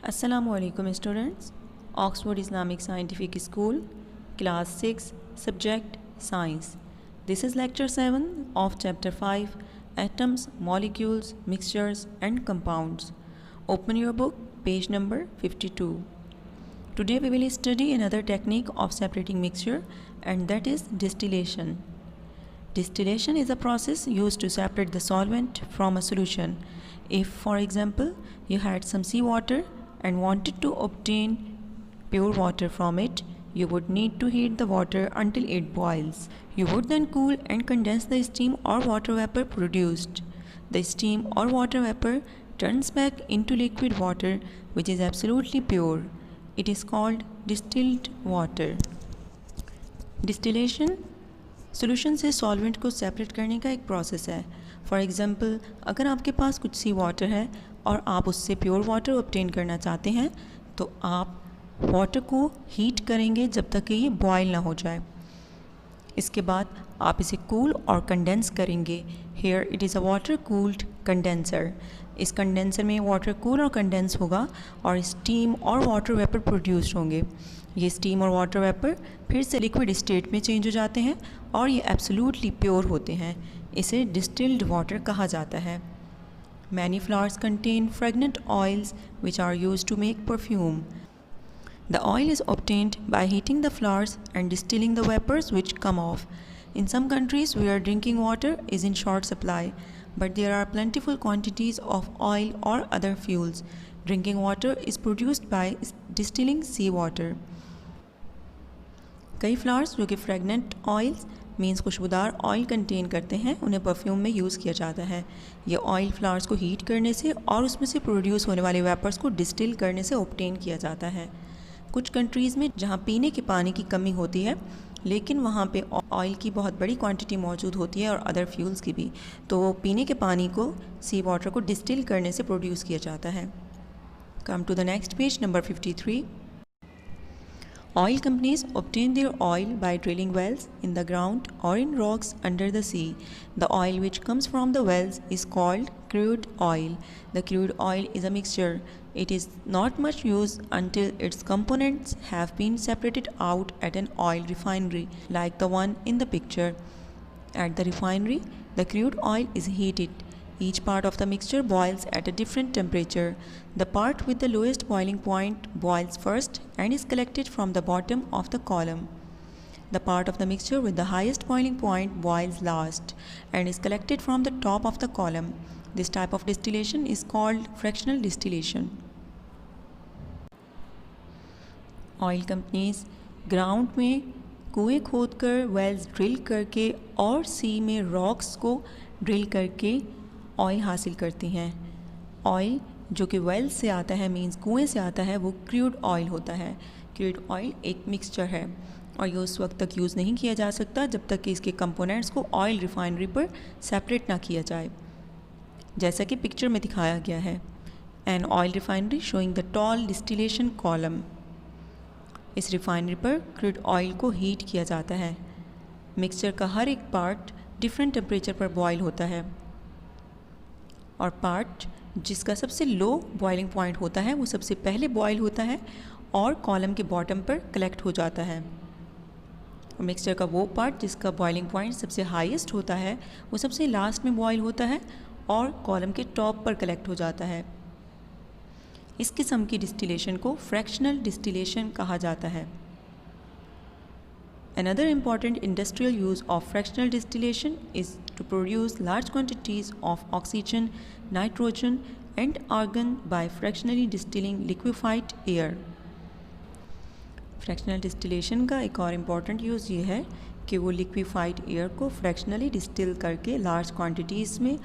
Assalamualaikum students. Oxford Islamic Scientific School, Class 6, Subject Science. This is Lecture 7 of Chapter 5, Atoms, Molecules, Mixtures and Compounds. Open your book, page number 52. Today we will study another technique of separating mixture, and that is distillation. Distillation is a process used to separate the solvent from a solution. If, for example, you had some seawater and wanted to obtain pure water from it, you would need to heat the water until it boils. You would then cool and condense the steam or water vapor produced. The steam or water vapor turns back into liquid water, which is absolutely pure. It is called distilled water. Distillation solution से solvent को separate करने का एक process है. For example, अगर आपके पास कुछ सी water है और आप उससे प्योर वाटर ऑब्टेन करना चाहते हैं, तो आप वाटर को हीट करेंगे जब तक कि ये बॉयल ना हो जाए. इसके बाद आप इसे कूल और कंडेंस करेंगे. Here it is a water cooled condenser. इस कंडेंसर में वाटर कूल और कंडेंस होगा और स्टीम और वाटर वेपर प्रोड्यूस होंगे. ये स्टीम और वाटर वेपर फिर से लिक्विड स्टेट में चेंज हो जाते हैं और ये एब्सोल्युटली प्योर होते हैं. इसे डिस्टिल्ड वाटर कहा जाता है. Many flowers contain fragrant oils which are used to make perfume. The oil is obtained by heating the flowers and distilling the vapors which come off. In some countries where drinking water is in short supply, but there are plentiful quantities of oil or other fuels. Drinking water is produced by distilling seawater. कई flowers जो कि fragrant oils means खुशबूदार oil contain करते हैं, उन्हें perfume में use किया जाता है. ये ऑयल फ्लावर्स को हीट करने से और उसमें से प्रोड्यूस होने वाले वेपर्स को डिस्टिल करने से ऑब्टेन किया जाता है. कुछ कंट्रीज़ में जहाँ पीने के पानी की कमी होती है, लेकिन वहाँ पे ऑयल की बहुत बड़ी क्वांटिटी मौजूद होती है और अदर फ्यूल्स की भी, तो पीने के पानी को सी वाटर को डिस्टिल करने से प्रोड्यूस किया जाता है. Come to the next page number 53. Oil companies obtain their oil by drilling wells in the ground or in rocks under the sea. The oil which comes from the wells is called crude oil. The crude oil is a mixture. It is not much used until its components have been separated out at an oil refinery, like the one in the picture. At the refinery, the crude oil is heated. Each part of the mixture boils at a different temperature. The part with the lowest boiling point boils first and is collected from the bottom of the column. The part of the mixture with the highest boiling point boils last and is collected from the top of the column. This type of distillation is called fractional distillation. Oil companies ground में कुएँ खोदकर Wales drill करके और सी में rocks को drill करके oil हासिल करती हैं. ऑयल जो कि वेल से आता है मींस कुएं से आता है, वो क्रूड ऑयल होता है. क्रूड ऑयल एक मिक्सचर है और ये उस वक्त तक यूज़ नहीं किया जा सकता जब तक कि इसके कंपोनेंट्स को ऑयल रिफाइनरी पर सेपरेट ना किया जाए, जैसा कि पिक्चर में दिखाया गया है. An oil refinery showing the tall distillation column. इस रिफाइनरी पर क्रूड ऑयल को हीट किया जाता है. मिक्सचर का हर एक पार्ट डिफरेंट टेम्परेचर पर बॉयल होता है और पार्ट जिसका सबसे लो बॉइलिंग पॉइंट होता है वो सबसे पहले बॉयल होता है और कॉलम के बॉटम पर कलेक्ट हो जाता है. और मिक्सचर का वो पार्ट जिसका बॉइलिंग पॉइंट सबसे हाईएस्ट होता है वो सबसे लास्ट में बॉयल होता है और कॉलम के टॉप पर कलेक्ट हो जाता है. इस किस्म की डिस्टिलेशन को फ्रैक्शनल डिस्टिलेशन कहा जाता है. Another important industrial use of fractional distillation is to produce large quantities of oxygen, nitrogen and argon by fractionally distilling liquefied air. Fractional distillation का एक और important use ये है कि वो liquefied air को fractionally distill करके large quantities में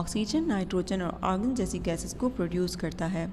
oxygen, nitrogen और argon जैसी gases को produce करता है.